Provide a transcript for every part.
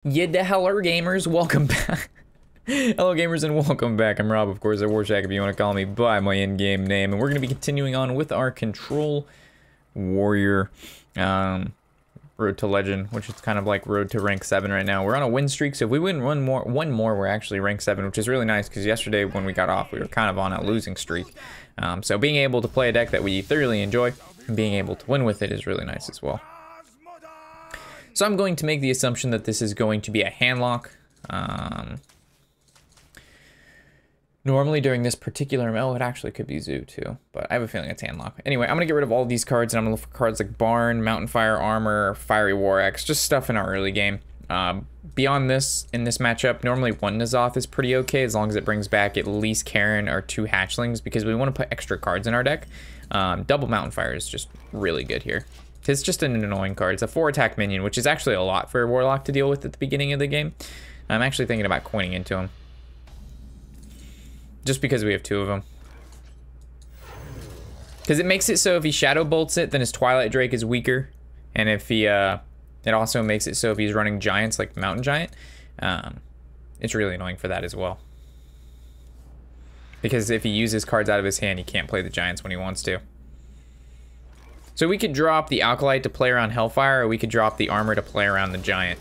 The hello gamers, welcome back. Hello gamers and welcome back. I'm Rob, of course, at Warshack if you want to call me by my in-game name. And we're going to be continuing on with our Control Warrior Road to Legend, which is kind of like Road to rank 7 right now. We're on a win streak, so if we win one more, we're actually rank 7, which is really nice because yesterday when we got off, we were kind of on a losing streak. So being able to play a deck that we thoroughly enjoy and being able to win with it is really nice as well. So I'm going to make the assumption that this is going to be a handlock. Normally during this particular, oh, it actually could be Zoo too, but I have a feeling it's handlock. Anyway, I'm gonna get rid of all of these cards and I'm gonna look for cards like Barn, Mountain Fire Armor, Fiery War Axe, just stuff in our early game. Beyond this, in this matchup, normally one N'Zoth is pretty okay as long as it brings back at least Karen or 2 Hatchlings because we want to put extra cards in our deck. Double Mountain Fire is just really good here. It's just an annoying card. It's a 4-attack minion, which is actually a lot for a Warlock to deal with at the beginning of the game. I'm actually thinking about coining into him. Just because we have 2 of them. Because it makes it so if he Shadow Bolts it, then his Twilight Drake is weaker. And if he, it also makes it so if he's running Giants, like Mountain Giant, it's really annoying for that as well. Because if he uses cards out of his hand, he can't play the Giants when he wants to. So we could drop the Alkalite to play around Hellfire, or we could drop the Armor to play around the Giant.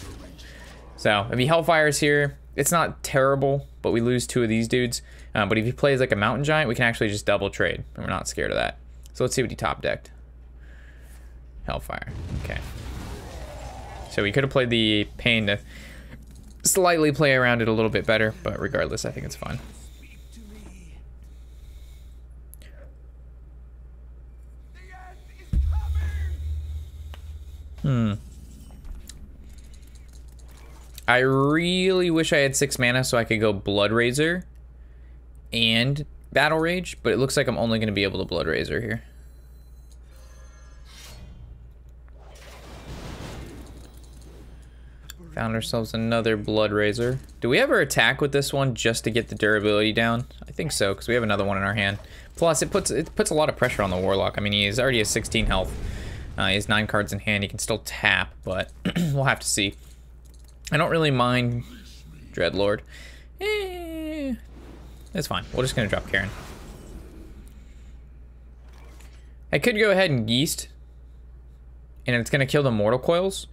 So if he Hellfires here, it's not terrible, but we lose 2 of these dudes. But if he plays like a Mountain Giant, we can actually just double trade, and we're not scared of that. So let's see what he top decked. Hellfire, okay. So we could have played the Pain to slightly play around it a little bit better, but regardless, I think it's fine. I really wish I had 6 mana so I could go Blood Razor and Battle Rage, but it looks like I'm only going to be able to Blood Razor here. Found ourselves another Blood Razor. Do we ever attack with this one just to get the durability down? I think so, because we have another one in our hand. Plus, it puts a lot of pressure on the Warlock. I mean, he is already at 16 health. He has 9 cards in hand. He can still tap, but we'll have to see. I don't really mind Dreadlord. That's fine. We're just going to drop Karen. I could go ahead and Yeast, and it's going to kill the Mortal Coils,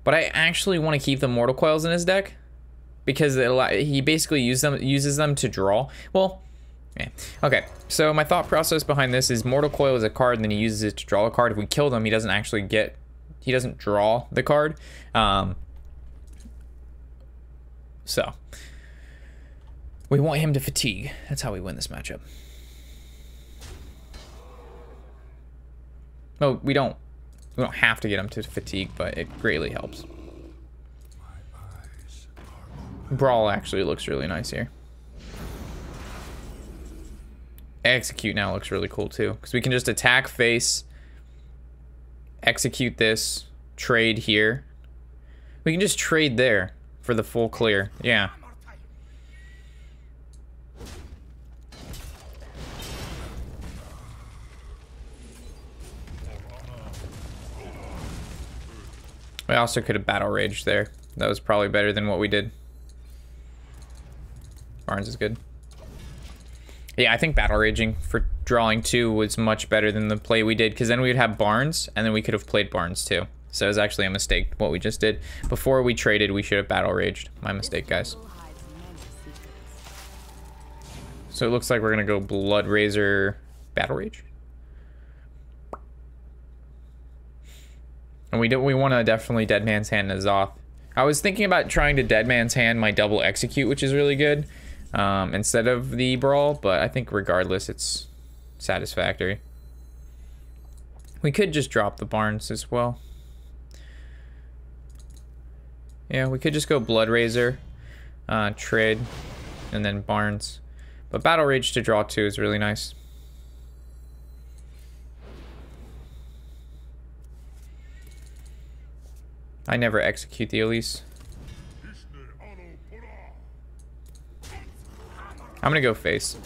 but I actually want to keep the Mortal Coils in his deck because he basically uses them to draw. Well, yeah. Okay, so my thought process behind this is Mortal Coil is a card, and then he uses it to draw a card. If we kill them, he doesn't draw the card. So we want him to fatigue. That's how we win this matchup. Oh, we don't have to get him to fatigue, but it greatly helps. Brawl actually looks really nice here. Execute now looks really cool too, because we can just attack face, execute this, trade here. We can just trade there for the full clear. Yeah. We also could have Battle Raged there. That was probably better than what we did. Barnes is good. Yeah, I think Battle Raging for drawing 2 was much better than the play we did, because then we would have Barnes, and then we could have played Barnes too. So it was actually a mistake what we just did. Before we traded, we should have Battle Raged. My mistake, guys. So it looks like we're gonna go Blood Razor, Battle Rage. And we want to definitely Dead Man's Hand N'Zoth. I was thinking about trying to Dead Man's Hand my double execute, which is really good, instead of the Brawl, but I think regardless it's satisfactory. We could just drop the Barnes as well. Yeah, we could just go Blood Razor, trade, and then Barnes. But Battle Rage to draw 2 is really nice. I never execute the Elise. I'm gonna go face.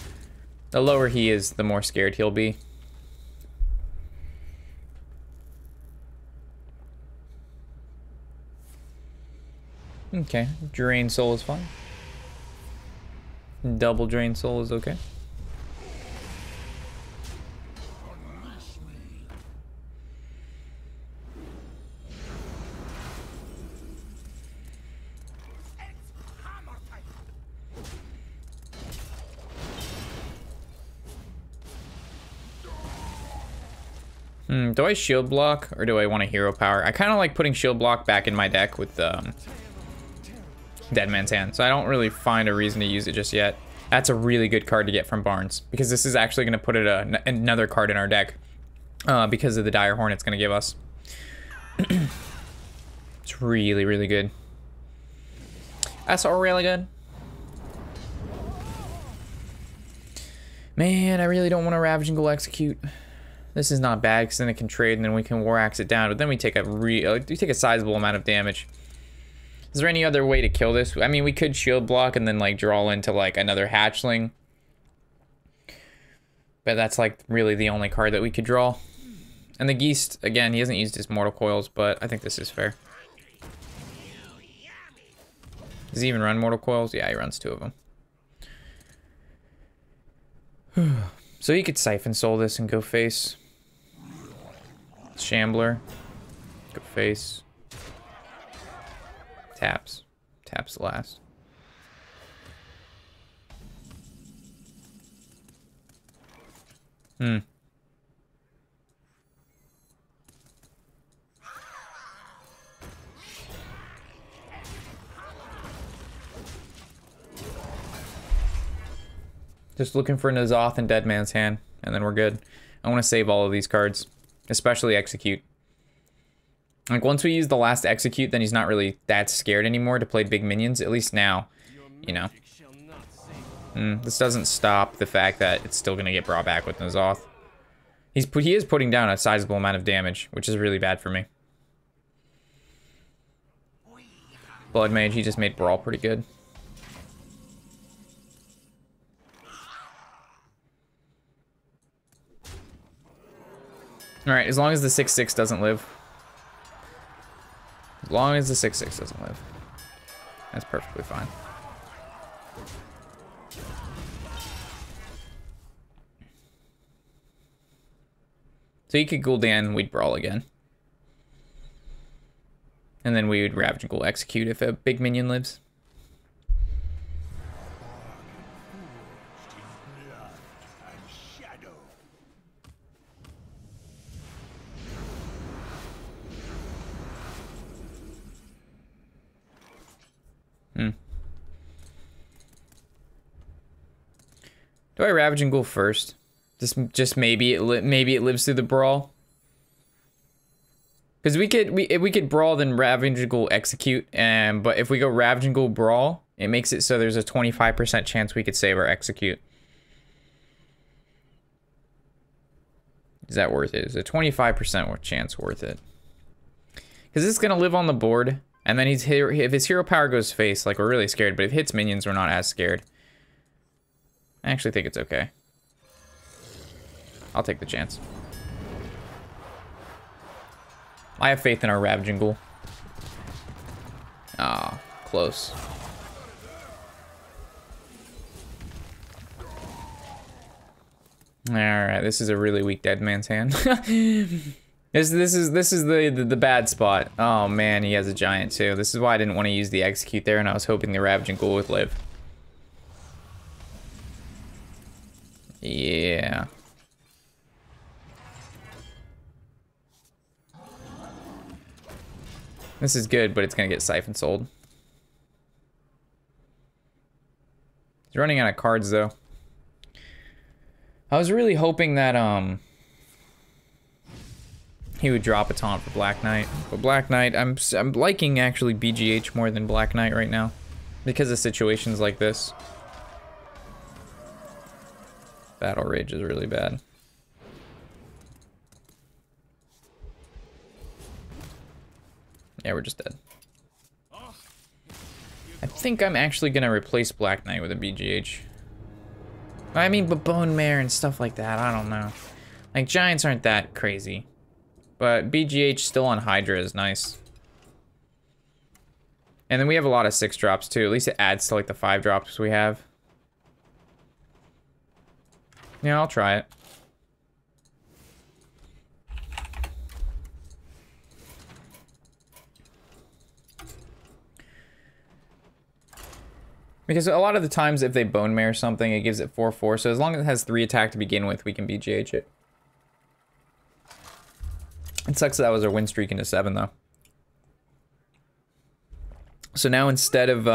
The lower he is, the more scared he'll be. Okay, Drain Soul is fine. Double Drain Soul is okay. Do I shield block or do I want a hero power? I kind of like putting shield block back in my deck with Dead Man's Hand, so I don't really find a reason to use it just yet. That's a really good card to get from Barnes because this is actually going to put it another card in our deck because of the Dire Horn it's going to give us. It's really, really good. That's all really good. Man, I really don't want to Ravage and Ghoul Execute. This is not bad because then it can trade and then we can War Axe it down, but then we take a sizable amount of damage. Is there any other way to kill this? I mean, we could shield block and then like draw into like another hatchling. But that's like really the only card that we could draw. And the Geist, again, he hasn't used his Mortal Coils, but I think this is fair. Does he even run Mortal Coils? Yeah, he runs 2 of them. So he could Siphon Soul this and go face. Shambler. Go face. Taps. Taps last. Just looking for N'Zoth and Dead Man's Hand, and then we're good. I want to save all of these cards, especially Execute. Like, once we use the last Execute, then he's not really that scared anymore to play big minions, at least now, you know. This doesn't stop the fact that it's still going to get brought back with N'Zoth. He is putting down a sizable amount of damage, which is really bad for me. Blood Mage, he just made Brawl pretty good. Alright, as long as the 6/6 doesn't live. As long as the 6/6 doesn't live. That's perfectly fine. So you could Gul'dan, we'd Brawl again. And then we would Ravage and Ghoul Execute if a big minion lives. Do I Ravage and Ghoul first? Just maybe it lives through the Brawl. Because we could Brawl then Ravage and Ghoul Execute, but if we go Ravage and Ghoul Brawl, it makes it so there's a 25% chance we could save our Execute. Is that worth it? Is a 25% chance worth it? Because it's gonna live on the board, and then if his hero power goes face, like we're really scared. But if it hits minions, we're not as scared. I actually think it's okay. I'll take the chance. I have faith in our Ravage and Ghoul. Ah, close. Alright, this is a really weak Dead Man's Hand. This is the bad spot. Oh man, he has a giant too. This is why I didn't want to use the Execute there, and I was hoping the Ravage and Ghoul would live. Yeah. This is good, but it's gonna get Siphon Souled. He's running out of cards though. I was really hoping that he would drop a taunt for Black Knight. But Black Knight, I'm liking actually BGH more than Black Knight right now because of situations like this. Battle Rage is really bad. Yeah, we're just dead. I think I'm actually gonna replace Black Knight with a BGH. I mean, but Bone Mare and stuff like that, I don't know. Like, Giants aren't that crazy. But BGH still on Hydra is nice. And then we have a lot of 6 drops too. At least it adds to like the 5 drops we have. Yeah, I'll try it. Because a lot of the times if they bone mare something, it gives it 4/4. So as long as it has 3 attack to begin with, we can BGH it. It sucks that was our win streak into 7 though. So now instead of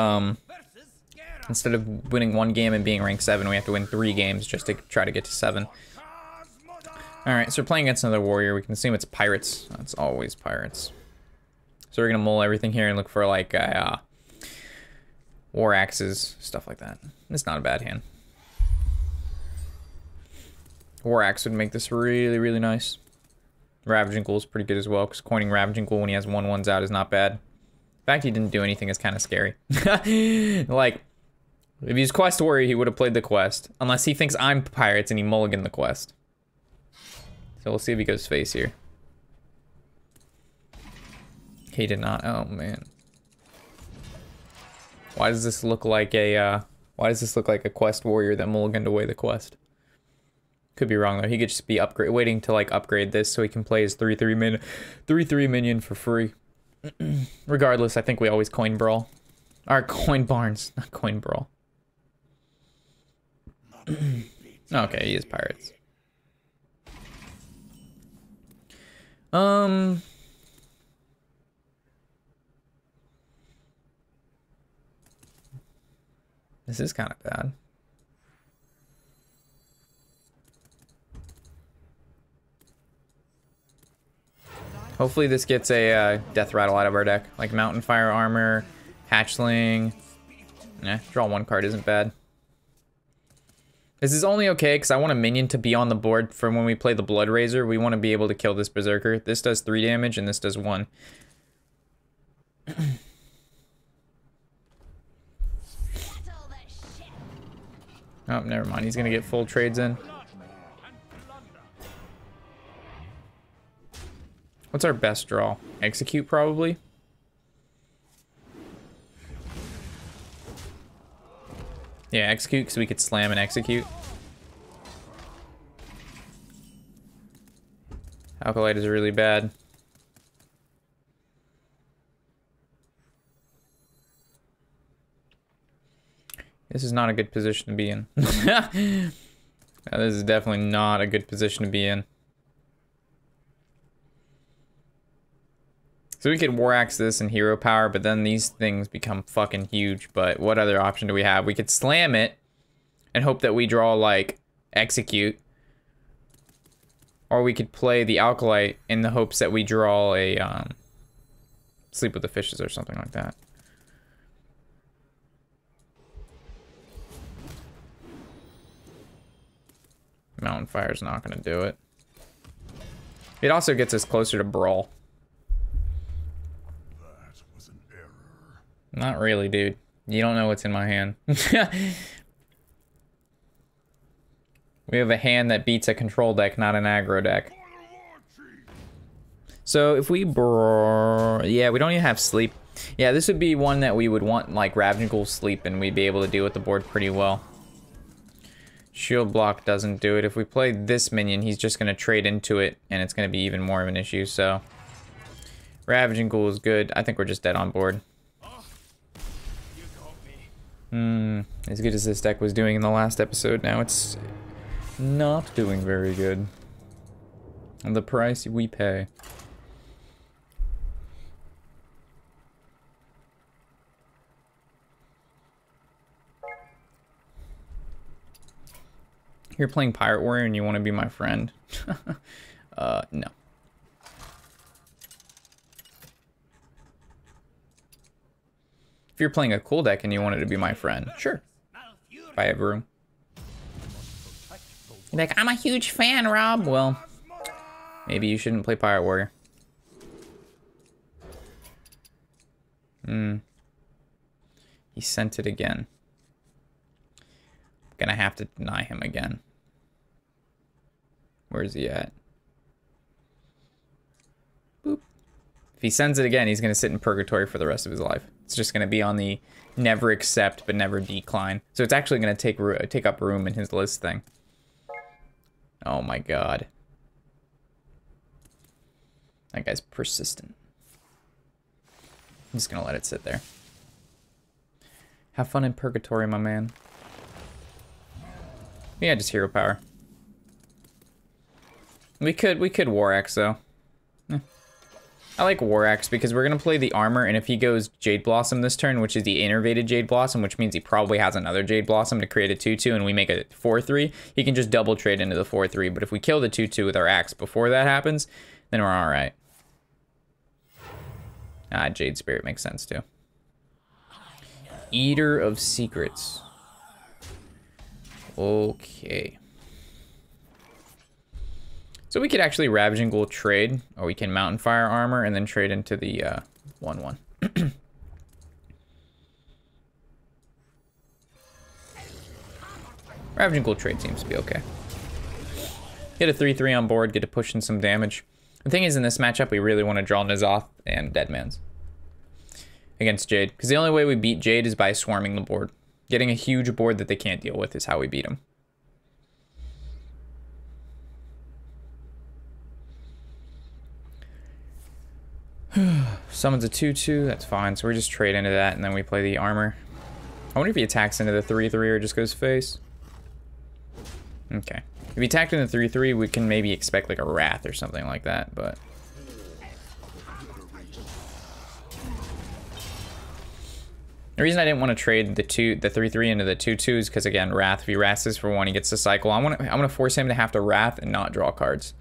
winning 1 game and being ranked 7, we have to win 3 games just to try to get to 7. Alright, so we're playing against another warrior. We can assume it's pirates. It's always pirates. So we're gonna mull everything here and look for like war axes, stuff like that. It's not a bad hand. War axe would make this really, really nice. Ravaging Ghoul is pretty good as well, because coining Ravaging Ghoul when he has 1/1s out is not bad. The fact he didn't do anything is kind of scary. Like, if he's quest warrior, he would have played the quest. Unless he thinks I'm pirates and he mulliganed the quest. So we'll see if he goes face here. He did not. Oh, man. Why does this look like a, quest warrior that mulliganed away the quest? Could be wrong, though. He could just be waiting to, like, upgrade this so he can play his 3/3 minion for free. Regardless, I think we always coin Brawl. Or coin Barnes, not coin Brawl. Okay, he is pirates. This is kind of bad. Hopefully this gets a death rattle out of our deck. Like Mountain Fire Armor, Hatchling. Draw 1 card isn't bad. This is only okay because I want a minion to be on the board for when we play the Blood Razor. We want to be able to kill this Berserker. This does 3 damage and this does 1. Oh, never mind. He's going to get full trades in. What's our best draw? Execute, probably? Yeah, execute, because we could slam and execute. Alkalite is really bad. This is not a good position to be in. Now, this is definitely not a good position to be in. So we could War Axe this and Hero Power, but then these things become fucking huge. But what other option do we have? We could slam it and hope that we draw, like, Execute. Or we could play the Alkalite in the hopes that we draw a Sleep with the Fishes or something like that. Mountain Fire's not going to do it. It also gets us closer to Brawl. Not really, dude. You don't know what's in my hand. We have a hand that beats a control deck, not an aggro deck. So if we... yeah, we don't even have sleep. Yeah, this would be one that we would want, like, Ravaging Ghoul sleep, and we'd be able to deal with the board pretty well. Shield block doesn't do it. If we play this minion, he's just going to trade into it, and it's going to be even more of an issue, so... Ravaging Ghoul is good. I think we're just dead on board. As good as this deck was doing in the last episode, now it's not doing very good. And the price we pay. You're playing Pirate Warrior and you want to be my friend? No. If you're playing a cool deck and you wanted to be my friend, sure. If I have room. You're like, I'm a huge fan, Rob. Well, maybe you shouldn't play Pirate Warrior. He sent it again. I'm gonna have to deny him again. Where's he at? Boop. If he sends it again, he's gonna sit in purgatory for the rest of his life. It's just going to be on the never accept but never decline. So it's actually going to take up room in his list thing. Oh my god. That guy's persistent. I'm just going to let it sit there. Have fun in purgatory, my man. Yeah, just hero power. We could War Axe though. I like War Axe because we're gonna play the armor, and if he goes Jade Blossom this turn, which is the innervated Jade Blossom, which means he probably has another Jade Blossom to create a 2/2, and we make a 4/3, he can just double trade into the 4/3. But if we kill the 2/2 with our axe before that happens, then we're all right. Ah, Jade Spirit makes sense too. Eater of Secrets. Okay. So we could actually Ravaging Ghoul trade, or we can Mountain Fire armor and then trade into the 1/1. Ravaging Ghoul trade seems to be okay. Get a 3/3 on board, get to push in some damage. The thing is, in this matchup, we really want to draw N'Zoth and Deadman's against Jade, because the only way we beat Jade is by swarming the board. Getting a huge board that they can't deal with is how we beat him. Summons a 2/2, that's fine. So we just trade into that, and then we play the armor. I wonder if he attacks into the 3/3 or just goes face. Okay. If he attacked into 3/3, we can maybe expect like a Wrath or something like that, but... The reason I didn't want to trade the 3/3 into the 2/2 is because, again, Wrath. If he Wraths this for 1, he gets to cycle. I want to force him to have to Wrath and not draw cards.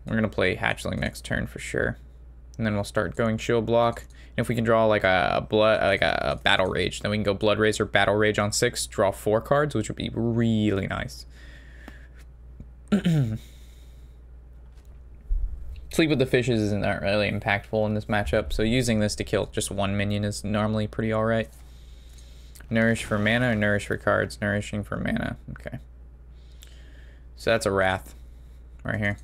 We're gonna play Hatchling next turn for sure, and then we'll start going Shield Block. And if we can draw like a Battle Rage, then we can go Blood Rage or Battle Rage on 6, draw 4 cards, which would be really nice. Sleep with the Fishes isn't that really impactful in this matchup, so using this to kill just 1 minion is normally pretty alright. Nourish for mana or nourish for cards? Nourishing for mana. Okay. So that's a Wrath right here.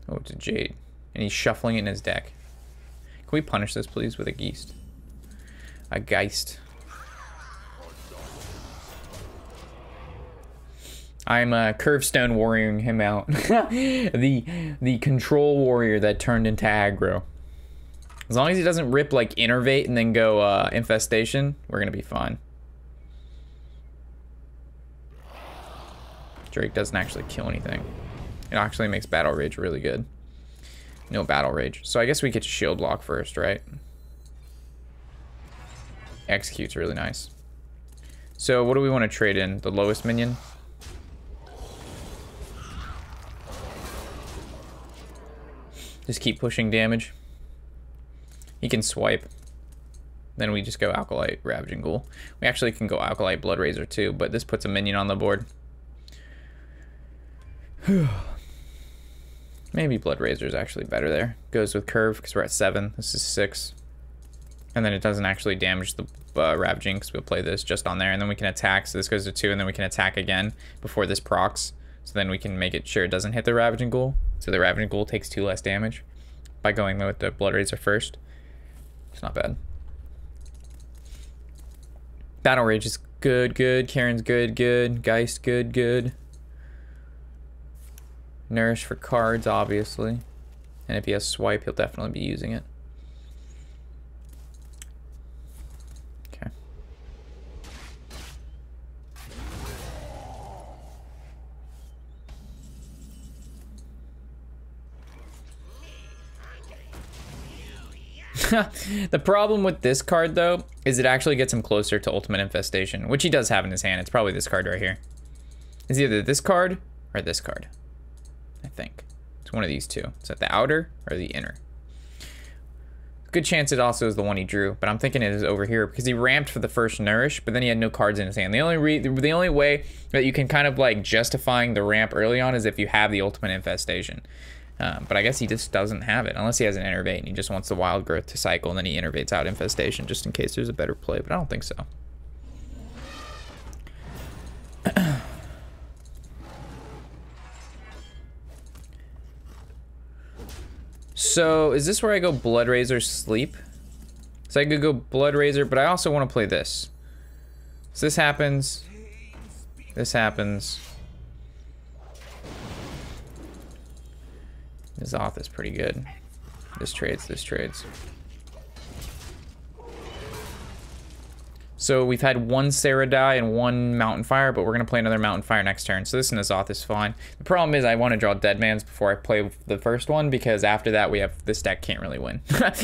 Oh, it's a Jade. And he's shuffling it in his deck. Can we punish this, please, with a Geist? A Geist. I'm Curvestone warrioring him out. the control warrior that turned into aggro. As long as he doesn't rip like Innervate and then go Infestation, we're gonna be fine. Drake doesn't actually kill anything. It actually makes Battle Rage really good. No Battle Rage. So I guess we get to Shield Block first, right? Execute's really nice. So what do we want to trade in? The lowest minion? Just keep pushing damage. He can swipe. Then we just go Alkalite Ravaging Ghoul. We actually can go Alkalite Blood Razor too, but this puts a minion on the board. Maybe Blood Razor is actually better there. Goes with Curve because we're at 7. This is 6. And then it doesn't actually damage the Ravaging because we'll play this just on there. And then we can attack. So this goes to 2, and then we can attack again before this procs. So then we can make it sure it doesn't hit the Ravaging Ghoul. So the Ravaging Ghoul takes 2 less damage by going with the Blood Razor first. It's not bad. Battle Rage is good, good. Karen's good, good. Geist, good, good. Nourish for cards, obviously. And if he has Swipe, he'll definitely be using it. Okay. The problem with this card, though, is it actually gets him closer to Ultimate Infestation, which he does have in his hand. It's probably this card right here. It's either this card or this card. I think. It's one of these two. Is that the outer or the inner? Good chance it also is the one he drew, but I'm thinking it is over here because he ramped for the first Nourish, but then he had no cards in his hand. The only way that you can kind of like justifying the ramp early on is if you have the Ultimate Infestation. But I guess he just doesn't have it unless he has an Innervate and he just wants the Wild Growth to cycle and then he Innervates out Infestation just in case there's a better play, but I don't think so. So, is this where I go Blood Razor Sleep? So I could go Blood Razor, but I also want to play this. So this happens. This happens. Zoth is pretty good. This trades, this trades. So we've had one Sarah die and one Mountain Fire, but we're going to play another Mountain Fire next turn. So this N'Zoth is fine. The problem is I want to draw Deadman's before I play the first one, because after that this deck can't really win. Like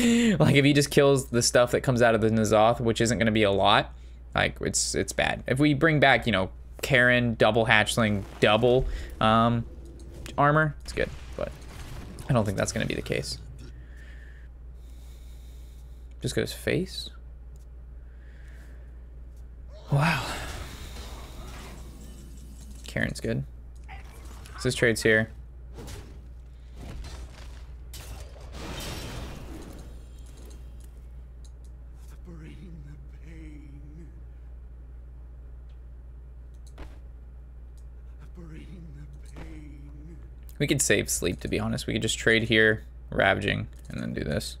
if he just kills the stuff that comes out of the N'Zoth, which isn't going to be a lot, like it's bad. If we bring back, you know, Karen, double Hatchling, double armor, it's good. But I don't think that's going to be the case. Just goes face. Wow. Karen's good. So this trade's here. We could save sleep, to be honest. We could just trade here, Ravaging, and then do this.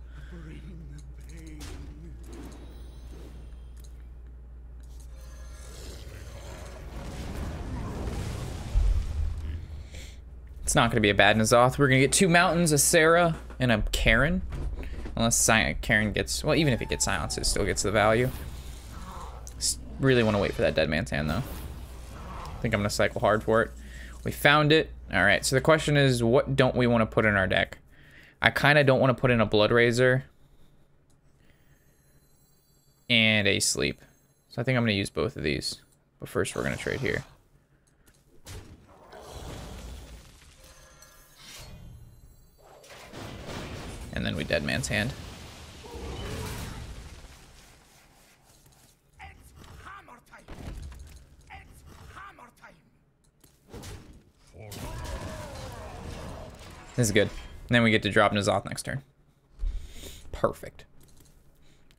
It's not going to be a bad N'Zoth. We're going to get 2 mountains, a Sarah, and a Karen. Unless Karen gets... Well, even if it gets silenced, it still gets the value. Really want to wait for that Deadman's Hand, though. I think I'm going to cycle hard for it. We found it. Alright, so the question is, what don't we want to put in our deck? I kind of don't want to put in a Blood Razor. And a Sleep. So I think I'm going to use both of these. But first we're going to trade here. And then we Deadman's Hand. This is good. And then we get to drop N'Zoth next turn. Perfect.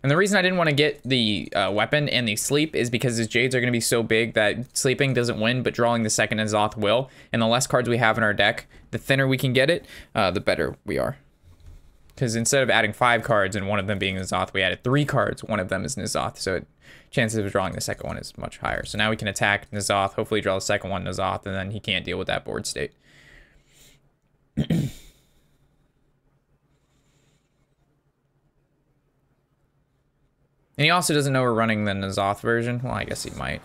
And the reason I didn't want to get the weapon and the sleep is because his Jades are going to be so big that sleeping doesn't win, but drawing the second N'Zoth will. And the less cards we have in our deck, the thinner we can get it, the better we are. Because instead of adding 5 cards and one of them being N'Zoth, we added 3 cards, one of them is N'Zoth. So chances of drawing the second one is much higher. So now we can attack N'Zoth, hopefully draw the second one N'Zoth, and then he can't deal with that board state. And he also doesn't know we're running the N'Zoth version. Well, I guess he might.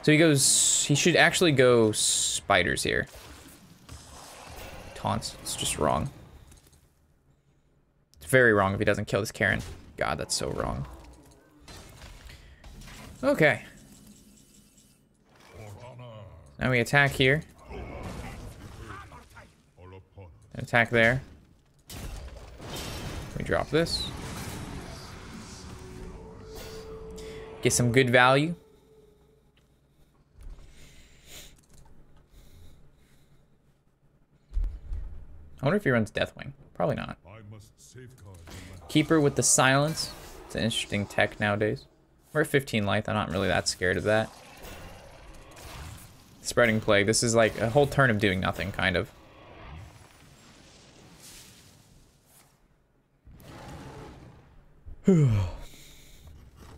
So he should actually go spiders here. Taunts, it's just wrong. It's very wrong if he doesn't kill this Karen. God, that's so wrong. Okay. Now we attack here. Attack there. We drop this. Get some good value. I wonder if he runs Deathwing. Probably not. Keeper with the silence. It's an interesting tech nowadays. We're at 15 life. I'm not really that scared of that. Spreading Plague. This is like a whole turn of doing nothing, kind of.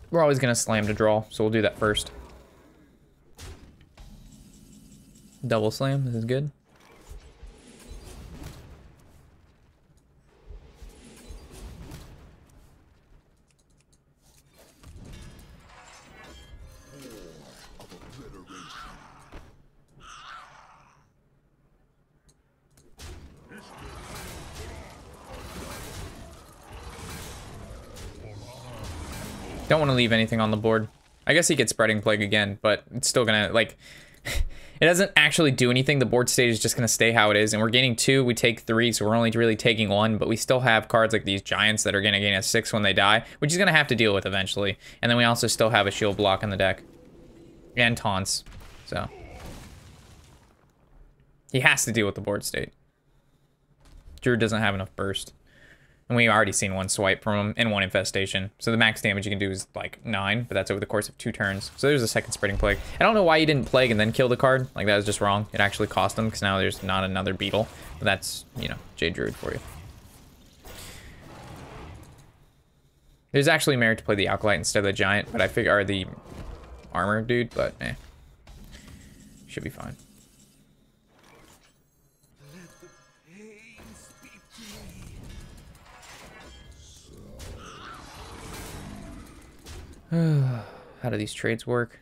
We're always going to slam to draw, so we'll do that first. Double slam, this is good. Don't want to leave anything on the board. I guess he gets Spreading Plague again, but it's still gonna, like, it doesn't actually do anything. The board state is just gonna stay how it is, and we're gaining 2, we take 3, so we're only really taking 1, but we still have cards like these Giants that are gonna gain a 6 when they die, which he's gonna have to deal with eventually. And then we also still have a shield block in the deck. And taunts, so. He has to deal with the board state. Druid doesn't have enough burst. And we've already seen 1 swipe from him and 1 infestation. So the max damage you can do is like 9, but that's over the course of 2 turns. So there's a second Spreading Plague. I don't know why he didn't Plague and then kill the card. Like, that was just wrong. It actually cost him because now there's not another beetle. But that's, you know, Jade Druid for you. There's actually merit to play the Alkalite instead of the Giant, but I figure, or the Armor dude, but eh. Should be fine. How do these trades work?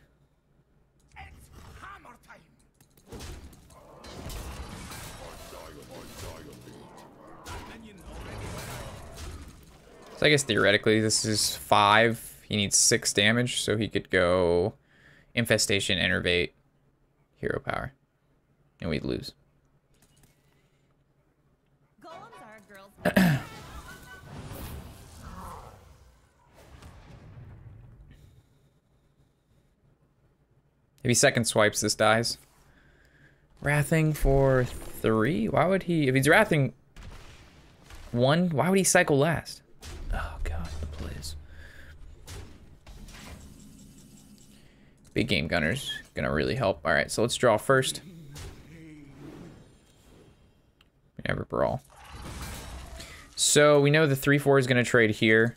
So I guess theoretically this is 5. He needs 6 damage, so he could go Infestation, Enervate, Hero Power. And we'd lose. If he second swipes, this dies. Wrathing for 3? Why would he... If he's Wrathing 1, why would he cycle last? Oh, God, please. Big Game Gunner's gonna really help. All right, so let's draw first. We never brawl. So we know the 3/4 is gonna trade here.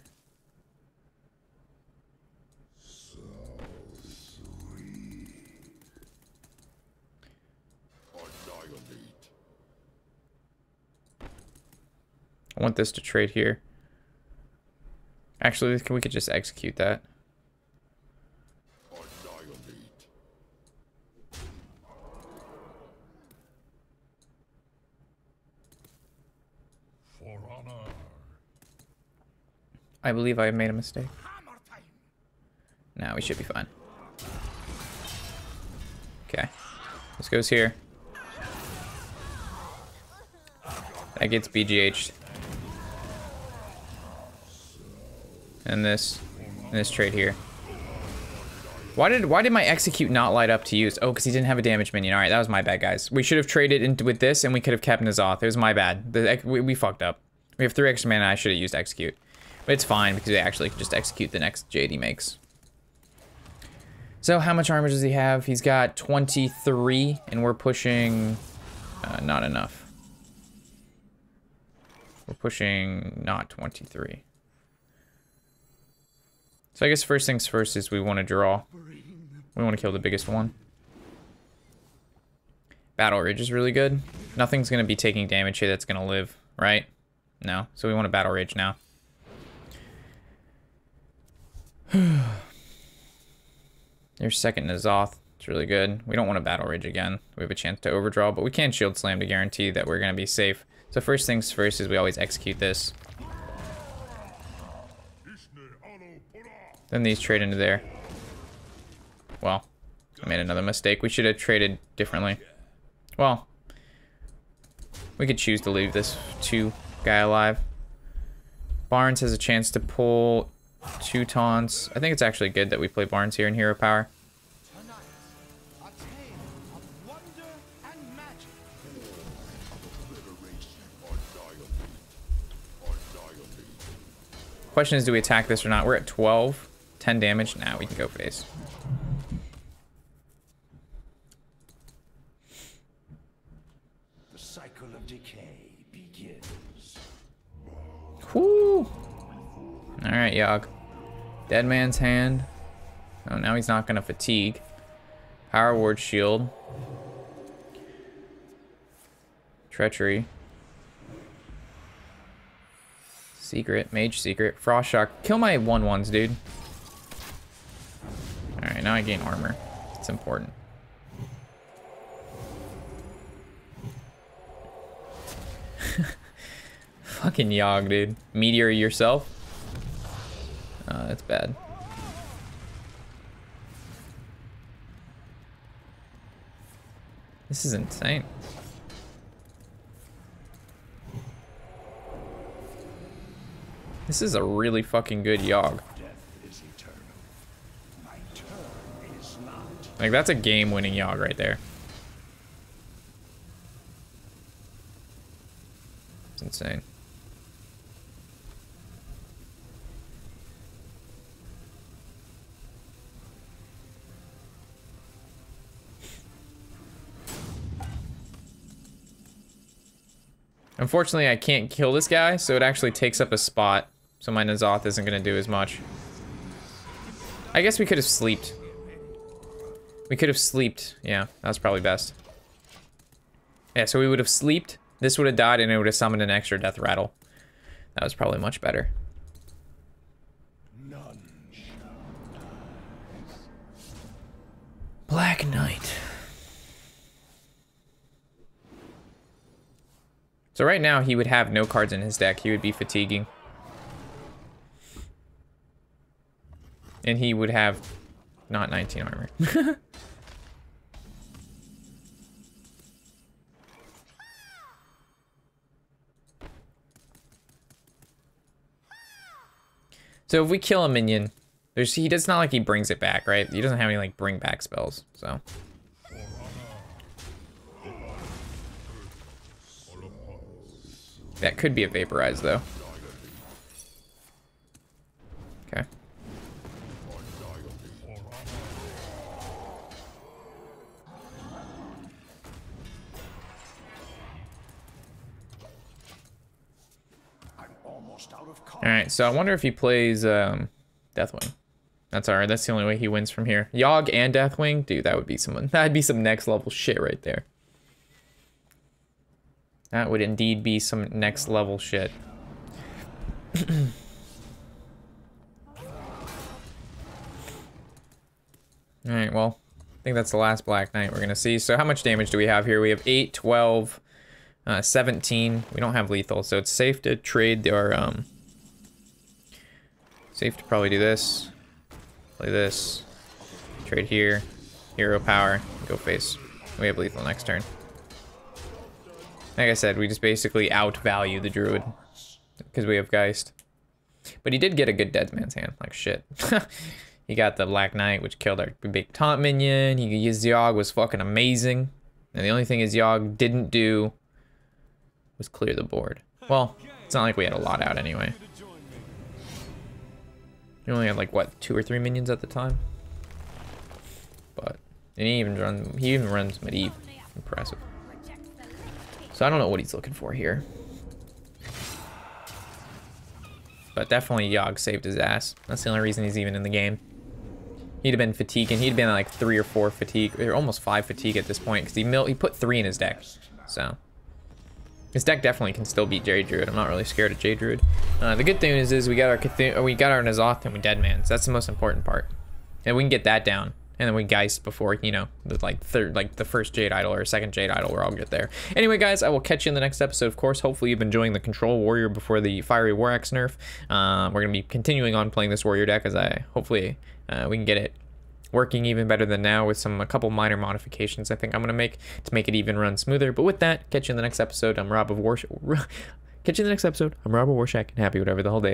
I want this to trade here. Actually, we could just execute that. I believe I made a mistake. Now we should be fine. Okay. This goes here. That gets BGH'd. And this trade here. Why did my execute not light up to use? Oh, because he didn't have a damage minion. All right, that was my bad, guys. We should have traded with this, and we could have kept N'Zoth. It was my bad. We fucked up. We have 3 extra mana. I should have used execute, but it's fine because we actually could just execute the next JD he makes. So how much armor does he have? He's got 23, and we're pushing not enough. We're pushing not 23. So I guess first things first is we want to draw. We want to kill the biggest one. Battle Rage is really good. Nothing's going to be taking damage here that's going to live, right? No. So we want to Battle Rage now. There's second N'Zoth. It's really good. We don't want to Battle Rage again. We have a chance to overdraw, but we can Shield Slam to guarantee that we're going to be safe. So first things first is we always execute this. Then these trade into there. Well, I made another mistake. We should have traded differently. Well, we could choose to leave this 2 guy alive. Barnes has a chance to pull 2 taunts. I think it's actually good that we play Barnes here in Hero Power. Question is, do we attack this or not? We're at 12. 10 damage. Nah, we can go face. The cycle of decay begins. Whoo! Alright, Yogg. Dead Man's Hand. Oh, now he's not gonna fatigue. Power Ward Shield. Treachery. Secret. Mage Secret. Frost Shock. Kill my 1/1s, dude. Alright, now I gain armor. It's important. Fucking Yogg, dude. Meteor yourself? That's bad. This is insane. This is a really fucking good Yogg. Like, that's a game-winning Yogg right there. It's insane. Unfortunately, I can't kill this guy, so it actually takes up a spot. so my N'Zoth isn't gonna do as much. I guess we could have sleeped. We could have sleeped. Yeah, that was probably best. Yeah, so we would have sleeped. This would have died, and it would have summoned an extra death rattle. That was probably much better. Black Knight. So right now, he would have no cards in his deck. He would be fatiguing. And he would have not 19 armor. So if we kill a minion, it's not like he brings it back, right? He doesn't have any like bring back spells, so. That could be a vaporize though. Okay. Alright, so I wonder if he plays Deathwing. That's alright, that's the only way he wins from here. Yogg and Deathwing? Dude, that'd be some next level shit right there. That would indeed be some next level shit. Alright, well, I think that's the last Black Knight we're gonna see. So how much damage do we have here? We have 8, 12, 17. We don't have lethal, so it's safe to trade our, safe to probably do this. Play this. Trade here. Hero power. Go face. We have lethal next turn. Like I said, we just basically outvalue the druid. Because we have Geist. But he did get a good dead man's hand. Like shit. He got the Black Knight, which killed our big taunt minion. His Yogg was fucking amazing. And the only thing his Yogg didn't do was clear the board. Well, it's not like we had a lot out anyway. We only had like what, 2 or 3 minions at the time. But and he even runs Medivh. Impressive. So I don't know what he's looking for here. But definitely Yogg saved his ass. That's the only reason he's even in the game. He'd have been fatigue, and he'd have been like 3 or 4 fatigue, or almost 5 fatigue at this point, because he put 3 in his deck. So his deck definitely can still beat Jade Druid. I'm not really scared of Jade Druid. The good thing is we got our N'Zoth and we Deadman. So that's the most important part, and we can get that down. And then we Geist before, you know, the first Jade Idol or second Jade Idol, where I'll get there. Anyway, guys, I will catch you in the next episode, of course. Hopefully you've been enjoying the Control Warrior before the Fiery War Axe nerf. We're going to be continuing on playing this Warrior deck, as hopefully we can get it working even better than now with a couple minor modifications I think I'm going to make it even run smoother. But with that, catch you in the next episode. I'm Rob of Warshack. Catch you in the next episode. I'm Rob of Warshack, and happy whatever the whole day is.